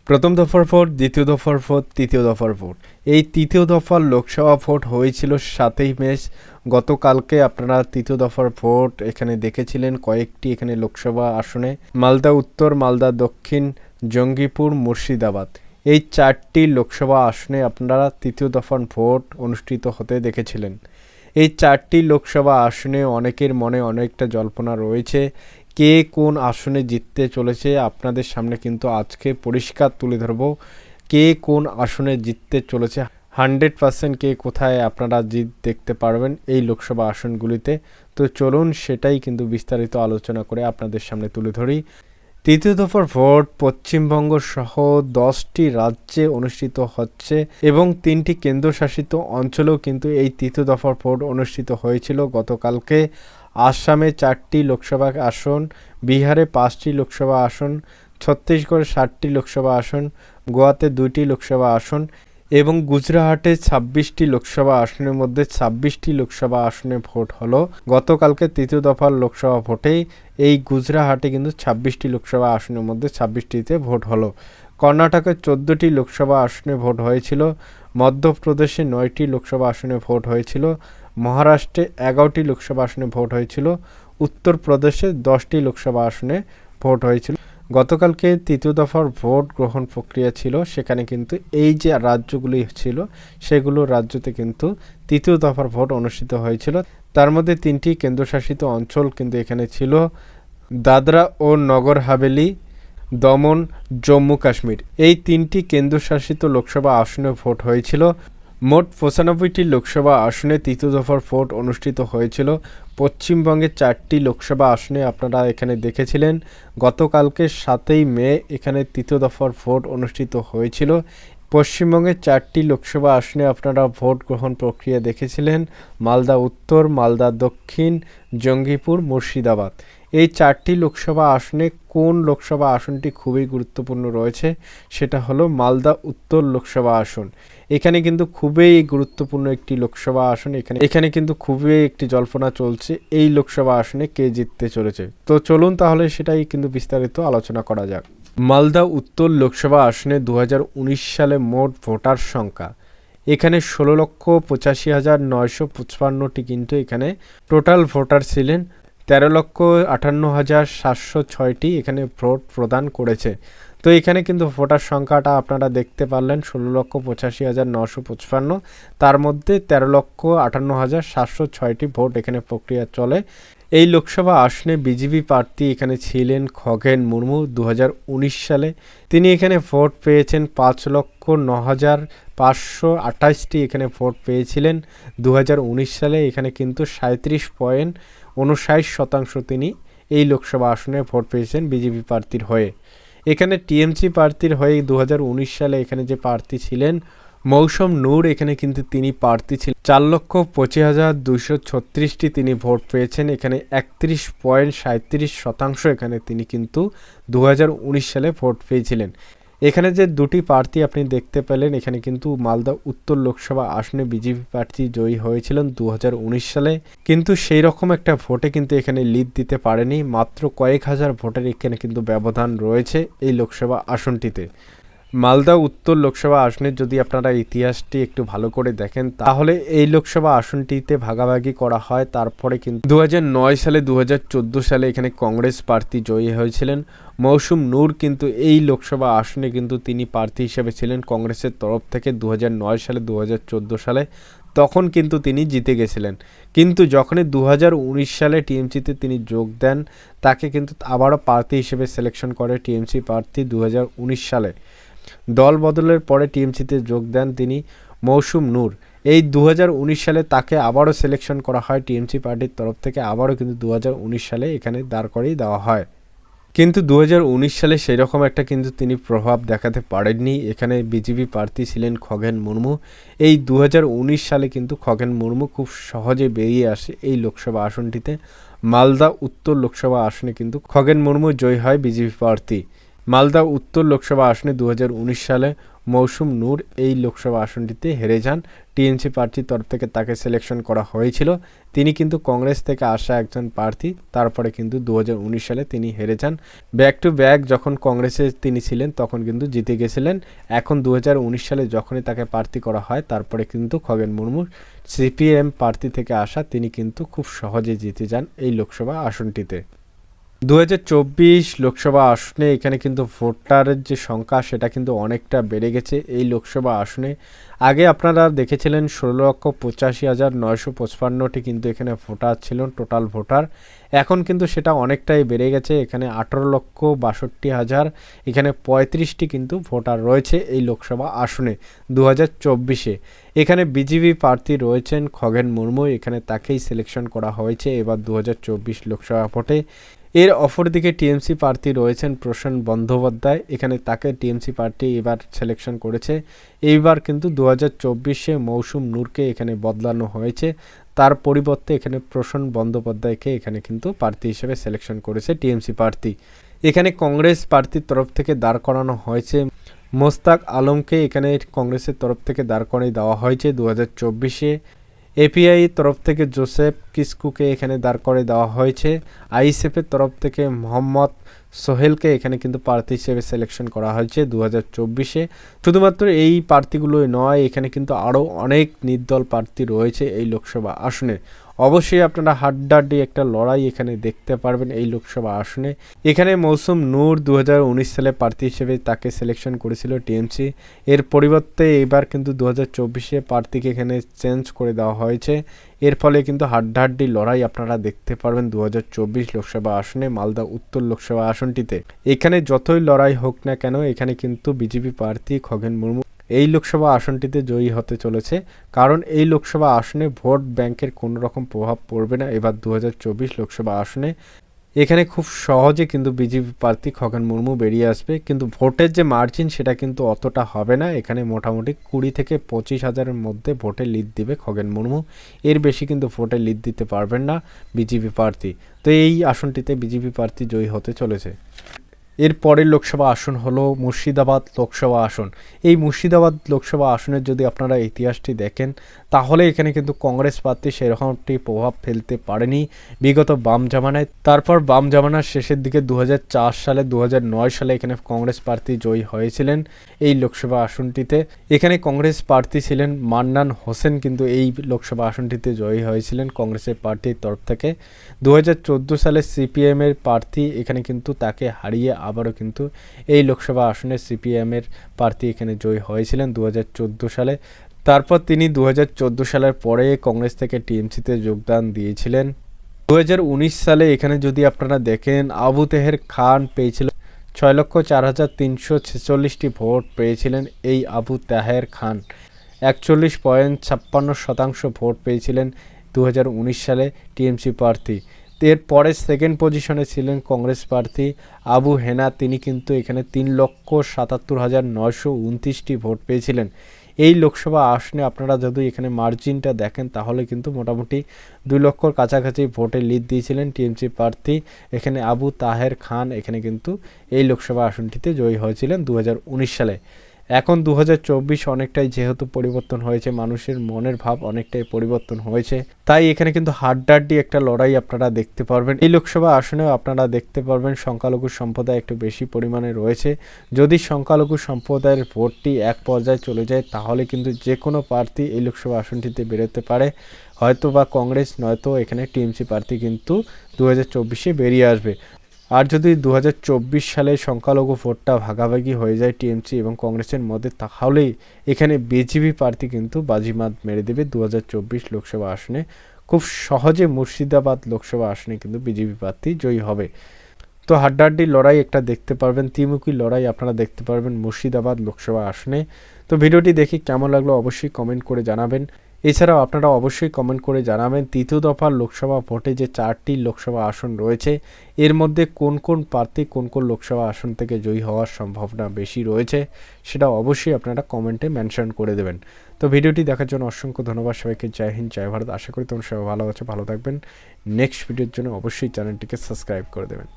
প্রথম দফার ভোট, দ্বিতীয় দফার ভোট, তৃতীয় দফার ভোট। এই তৃতীয় দফার লোকসভা ভোট হয়েছিল 7ই মে। গতকালকে আপনারা তৃতীয় দফার ভোট এখানে দেখেছিলেন কয়েকটি এখানে লোকসভা আসনে, মালদা উত্তর, মালদা দক্ষিণ, জঙ্গিপুর, মুর্শিদাবাদ। এই 4টি লোকসভা আসনে আপনারা তৃতীয় দফার ভোট অনুষ্ঠিত হতে দেখেছিলেন। এই 4টি লোকসভা আসনে অনেকের মনে অনেকটা জল্পনা রয়েছে, কে কোন আসনে জিততে চলেছে। আপনাদের সামনে কিন্তু আজকে পরিষ্কার তুলে ধরব কে কোন আসনে জিততে চলেছে। 100% কে কোথায় আপনারা জিত দেখতে পারবেন এই লোকসভা আসনগুলিতে। তো চলুন সেটাই কিন্তু বিস্তারিত আলোচনা করে আপনাদের সামনে তুলে ধরি। তৃতীয় দফার ভোট পশ্চিমবঙ্গ সহ 10টি রাজ্যে অনুষ্ঠিত হচ্ছে এবং 3টি কেন্দ্রশাসিত অঞ্চলেও কিন্তু এই তৃতীয় দফার ভোট অনুষ্ঠিত হয়েছিল গতকালকে। আসামে 4টি লোকসভা আসন, বিহারে 5টি লোকসভা আসন, ছত্তিশগড়ে 7টি লোকসভা আসন, গোয়াতে 2টি লোকসভা আসন এবং গুজরাটে 26টি লোকসভা আসনের মধ্যে 26টি লোকসভা আসনে ভোট হলো। গতকালকে তৃতীয় দফার লোকসভা ভোটেই এই গুজরাটে কিন্তু 26টি লোকসভা আসনের মধ্যে 26টিতে ভোট হলো। কর্ণাটকে 14টি লোকসভা আসনে ভোট হয়েছিল, মধ্যপ্রদেশে 9টি লোকসভা আসনে ভোট হয়েছিল, মহারাষ্ট্রে 11টি লোকসভা আসনে ভোট হয়েছিল, উত্তরপ্রদেশে 10টি লোকসভা আসনে ভোট হয়েছিল। গতকালকে তৃতীয় দফার ভোট গ্রহণ প্রক্রিয়া ছিল, সেখানে কিন্তু এই যে রাজ্যগুলি ছিল সেগুলো রাজ্যতে কিন্তু তৃতীয় দফার ভোট অনুষ্ঠিত হয়েছিল। তার মধ্যে 3টি কেন্দ্রশাসিত অঞ্চল কিন্তু এখানে ছিল, দাদরা ও নগর হাভেলি, দমন, জম্মু কাশ্মীর। এই 3টি কেন্দ্রশাসিত লোকসভা আসনে ভোট হয়েছিল। মোট 95টি লোকসভা আসনে তৃতীয় দফার ভোট অনুষ্ঠিত হয়েছিল। পশ্চিমবঙ্গের 4টি লোকসভা আসনে আপনারা এখানে দেখেছিলেন গতকালকে 7ই মে এখানে তৃতীয় দফার ভোট অনুষ্ঠিত হয়েছিল। পশ্চিমবঙ্গের 4টি লোকসভা আসনে আপনারা ভোট গ্রহণ প্রক্রিয়া দেখেছিলেন, মালদা উত্তর, মালদা দক্ষিণ, জঙ্গিপুর, মুর্শিদাবাদ। এই 4টি লোকসভা আসনে কোন লোকসভা আসনটি খুবই গুরুত্বপূর্ণ রয়েছে সেটা হলো মালদা উত্তর লোকসভা আসন। এখানে কিন্তু খুবই গুরুত্বপূর্ণ একটি লোকসভা আসন। এখানে কিন্তু খুবই একটি জল্পনা চলছে এই লোকসভা আসনে কে জিততে চলেছে। তো চলুন তাহলে সেটাই কিন্তু বিস্তারিত আলোচনা করা যাক। মালদা উত্তর লোকসভা আসনে 2019 সালে মোট ভোটার সংখ্যা এখানে 16,85,955টি কিন্তু এখানে টোটাল ভোটার ছিলেন। 13,58,706টি এখানে ভোট প্রদান করেছে। তো এখানে কিন্তু ভোটার সংখ্যাটা আপনারা দেখতে পারলেন 16,85,955, তার মধ্যে 13,58,706টি ভোট এখানে প্রক্রিয়া চলে। এই লোকসভা আসনে বিজেপি প্রার্থী এখানে ছিলেন খগেন মুর্মু 2019 সালে। তিনি এখানে ভোট পেয়েছেন 5,09,528টি এখানে ভোট পেয়েছিলেন 2019 সালে। এখানে কিন্তু 37.59% তিনি এই লোকসভা আসনে ভোট পেয়েছেন বিজেপি প্রার্থীর হয়ে। এখানে টিএমসি প্রার্থীর হয়ে 2019 সালে এখানে যে প্রার্থী ছিলেন মৌসুম নূর, এখানে কিন্তু তিনি প্রার্থী ছিলেন 4,25,236টি তিনি ভোট পেয়েছেন। এখানে 31.37% এখানে তিনি কিন্তু 2019 সালে ভোট পেয়েছিলেন। এখানে যে দুটি প্রার্থী আপনি দেখতে পেলেন, এখানে কিন্তু মালদা উত্তর লোকসভা আসনে বিজেপি প্রার্থী জয়ী হয়েছিলেন 2019 সালে, কিন্তু সেই রকম একটা ভোটে কিন্তু এখানে লিড দিতে পারেনি। মাত্র কয়েক হাজার ভোটের এখানে কিন্তু ব্যবধান রয়েছে এই লোকসভা আসনটিতে। মালদা উত্তর লোকসভা আসনের যদি আপনারা ইতিহাসটি একটু ভালো করে দেখেন তাহলে এই লোকসভা আসনটিতে ভাগাভাগি করা হয়। তারপরে কিন্তু 2009 সালে 2014 সালে এখানে কংগ্রেস প্রার্থী জয়ী হয়েছিলেন। মৌসুম নূর কিন্তু এই লোকসভা আসনে কিন্তু তিনি প্রার্থী হিসেবে ছিলেন কংগ্রেসের তরফ থেকে 2009 সালে 2014 সালে, তখন কিন্তু তিনি জিতে গেছিলেন। কিন্তু যখনই 2019 সালে টিএমসিতে তিনি যোগ দেন, তাকে কিন্তু আবারও প্রার্থী হিসেবে সিলেকশন করে টিএমসি প্রার্থী 2019 সালে। দল বদলের পরে টিএমসিতে যোগ দেন তিনি মৌসুম নূর। এই 2019 সালে তাকে আবারও সিলেকশন করা হয় টিএমসি পার্টির তরফ থেকে, আবারও কিন্তু 2019 সালে এখানে দাঁড় করিয়ে দেওয়া হয়। কিন্তু 2019 সালে সেই রকম একটা কিন্তু তিনি প্রভাব দেখাতে পারেননি। এখানে বিজেপি প্রার্থী ছিলেন খগেন মুর্মু। এই 2019 সালে কিন্তু খগেন মুর্মু খুব সহজে বেরিয়ে আসে এই লোকসভা আসনটিতে। মালদা উত্তর লোকসভা আসনে কিন্তু খগেন মুর্মু জয়ী হয় বিজেপি প্রার্থী। মালদা উত্তর লোকসভা আসনে 2019 সালে মৌসুম নূর এই লোকসভা আসনটিতে হেরে যান। টিএমসি প্রার্থীর তরফ থেকে তাকে সিলেকশন করা হয়েছিল। তিনি কিন্তু কংগ্রেস থেকে আসা একজন প্রার্থী। তারপরে কিন্তু 2019 সালে তিনি হেরে যান। ব্যাক টু ব্যাক যখন কংগ্রেসে তিনি ছিলেন তখন কিন্তু জিতে গেছিলেন। এখন 2019 সালে যখনই তাকে প্রার্থী করা হয় তারপরে কিন্তু খগেন মুর্মু সিপিএম প্রার্থী থেকে আসা তিনি কিন্তু খুব সহজে জিতে যান এই লোকসভা আসনটিতে। 2024 লোকসভা আসনে এখানে কিন্তু ভোটারের যে সংখ্যা সেটা কিন্তু অনেকটা বেড়ে গেছে এই লোকসভা আসনে। আগে আপনারা দেখেছিলেন 16,85,955টি কিন্তু এখানে ভোটার ছিল টোটাল ভোটার। এখন কিন্তু সেটা অনেকটাই বেড়ে গেছে, এখানে 18,62,000 এখানে 35টি কিন্তু ভোটার রয়েছে এই লোকসভা আসনে 2024-এ। এখানে বিজেপি প্রার্থী রয়েছেন খগেন মুর্মু, এখানে তাকেই সিলেকশন করা হয়েছে এবার 2024 লোকসভা ভোটে। এর অপরদিকে টিএমসি প্রার্থী রয়েছেন প্রসেন বন্দ্যোপাধ্যায়, এখানে তাকে টিএমসি পার্টি এবার সিলেকশন করেছে। এইবার কিন্তু 2024-এ মৌসুম নূরকে এখানে বদলানো হয়েছে, তার পরিবর্তে এখানে প্রসেন বন্দ্যোপাধ্যায়কে এখানে কিন্তু প্রার্থী হিসেবে সিলেকশন করেছে টিএমসি প্রার্থী। এখানে কংগ্রেস প্রার্থীর তরফ থেকে দাঁড় করানো হয়েছে মোস্তাক আলমকে, এখানে কংগ্রেসের তরফ থেকে দাঁড় করিয়ে দেওয়া হয়েছে 2024-এ। এপিআই তরফ থেকে জোসেফ কিস্কুকে এখানে দাঁড় করে দেওয়া হয়েছে। আইএসএফের তরফ থেকে মোহাম্মদ সোহেলকে এখানে কিন্তু প্রার্থী হিসেবে সিলেকশন করা হয়েছে 2024-এ। শুধুমাত্র এই প্রার্থীগুলোই নয়, এখানে কিন্তু আরও অনেক নির্দল প্রার্থী রয়েছে এই লোকসভা আসনে। অবশ্যই আপনারা হাড্ডাহাড্ডি একটা লড়াই এখানে দেখতে পারবেন এই লোকসভা আসনে। এখানে মৌসুম নূর 2019 সালে প্রার্থী হিসেবে তাকে সিলেকশন করেছিল টিএমসি, এর পরিবর্তে এবার কিন্তু 2024-এ প্রার্থীকে এখানে চেঞ্জ করে দেওয়া হয়েছে। এর ফলে কিন্তু হাড্ডাহাড্ডি লড়াই আপনারা দেখতে পারবেন 2024 লোকসভা আসনে মালদা উত্তর লোকসভা আসনটিতে। এখানে যতই লড়াই হোক না কেন এখানে কিন্তু বিজেপি প্রার্থী খগেন মুর্মু এই লোকসভা আসনটিতে জয়ী হতে চলেছে, কারণ এই লোকসভা আসনে ভোট ব্যাংকের কোনো রকম প্রভাব পড়বে না এবার 2024 লোকসভা আসনে। এখানে খুব সহজে কিন্তু বিজেপি প্রার্থী খগেন মুর্মু বেরিয়ে আসবে, কিন্তু ভোটের যে মার্জিন সেটা কিন্তু অতটা হবে না। এখানে মোটামুটি 20 থেকে 25,000-এর মধ্যে ভোটে লিড দিবে খগেন মুর্মু, এর বেশি কিন্তু ভোটে লিড দিতে পারবেন না বিজেপি প্রার্থী। তো এই আসনটিতে বিজেপি প্রার্থী জয়ী হতে চলেছে। এর পরের লোকসভা আসন হলো মুর্শিদাবাদ লোকসভা আসন। এই মুর্শিদাবাদ লোকসভা আসনের যদি আপনারা ইতিহাসটি দেখেন তাহলে এখানে কিন্তু কংগ্রেস প্রার্থী সেরকমটি প্রভাব ফেলতে পারেনি বিগত বাম জামানায়। তারপর বাম জামানার শেষের দিকে 2004 সালে 2009 সালে এখানে কংগ্রেস প্রার্থী জয়ী হয়েছিলেন এই লোকসভা আসনটিতে। এখানে কংগ্রেস প্রার্থী ছিলেন মান্নান হোসেন, কিন্তু এই লোকসভা আসনটিতে জয়ী হয়েছিলেন কংগ্রেসের প্রার্থীর তরফ থেকে। 2014 সালে সিপিএমের প্রার্থী এখানে কিন্তু তাকে হারিয়ে আবারও কিন্তু এই লোকসভা আসনে সিপিএমের প্রার্থী এখানে জয়ী হয়েছিলেন 2014 সালে। তারপর তিনি 2014 সালের পরে কংগ্রেস থেকে টিএমসিতে যোগদান দিয়েছিলেন। 2019 সালে এখানে যদি আপনারা দেখেন আবু তেহের খান পেয়েছিল 6,04,346টি ভোট পেয়েছিলেন এই আবু তাহের খান। 41.56% ভোট পেয়েছিলেন 2019 সালে টিএমসি প্রার্থী। এরপরে সেকেন্ড পজিশনে ছিলেন কংগ্রেস প্রার্থী আবু হেনা, তিনি কিন্তু এখানে 3,77,929টি ভোট পেয়েছিলেন। এই লোকসভা আসনে আপনারা যদি এখানে মার্জিনটা দেখেন তাহলে কিন্তু মোটামুটি 2 লক্ষর কাছাকাছি ভোটে লিড দিয়েছিলেন টিএমসি প্রার্থী। এখানে আবু তাহের খান এখানে কিন্তু এই লোকসভা আসনটিতে জয়ী হয়েছিলেন 2019 সালে। এখন 2024 অনেকটাই যেহেতু পরিবর্তন হয়েছে, মানুষের মনের ভাব অনেকটাই পরিবর্তন হয়েছে, তাই এখানে কিন্তু হাড্ডাহাড্ডি একটা লড়াই আপনারা দেখতে পারবেন। এই লোকসভা আসনেও আপনারা দেখতে পারবেন সংখ্যালঘু সম্প্রদায় একটু বেশি পরিমাণে রয়েছে। যদি সংখ্যালঘু সম্প্রদায়ের ভোটটি এক পর্যায়ে চলে যায় তাহলে কিন্তু যে কোনো প্রার্থী এই লোকসভা আসনটিতে বেরোতে পারে, হয়তো বা কংগ্রেস নয়তো এখানে টিএমসি প্রার্থী কিন্তু 2024-এ বেরিয়ে আসবে। আর যদি 2024 সালে সংখ্যালঘু ভোটটা ভাগাভাগি হয়ে যায় টিএমসি এবং কংগ্রেসের মধ্যে তাহলেই এখানে বিজেপি প্রার্থী কিন্তু বাজিমাত মেরে দেবে 2024 লোকসভা আসনে। খুব সহজে মুর্শিদাবাদ লোকসভা আসনে কিন্তু বিজেপি প্রার্থী জয়ী হবে। তো হাড্ডাহাড্ডি লড়াই একটা দেখতে পারবেন, ত্রিমুখী লড়াই আপনারা দেখতে পারবেন মুর্শিদাবাদ লোকসভা আসনে। তো ভিডিওটি দেখে কেমন লাগলো অবশ্যই কমেন্ট করে জানাবেন। এছাড়াও আপনারা অবশ্যই কমেন্ট করে জানাবেন তৃতীয় দফার লোকসভা ভোটে যে 4টি লোকসভা আসন রয়েছে এর মধ্যে কোন কোন প্রার্থী কোন কোন লোকসভা আসন থেকে জয়ী হওয়ার সম্ভাবনা বেশি রয়েছে সেটা অবশ্যই আপনারা কমেন্টে মেনশন করে দেবেন। তো ভিডিওটি দেখার জন্য অসংখ্য ধন্যবাদ সবাইকে। জয় হিন্দ, জয় ভারত। আশা করি তোমরা সবাই ভালো আছো, ভালো থাকবেন। নেক্সট ভিডিওর জন্য অবশ্যই চ্যানেলটিকে সাবস্ক্রাইব করে দেবেন।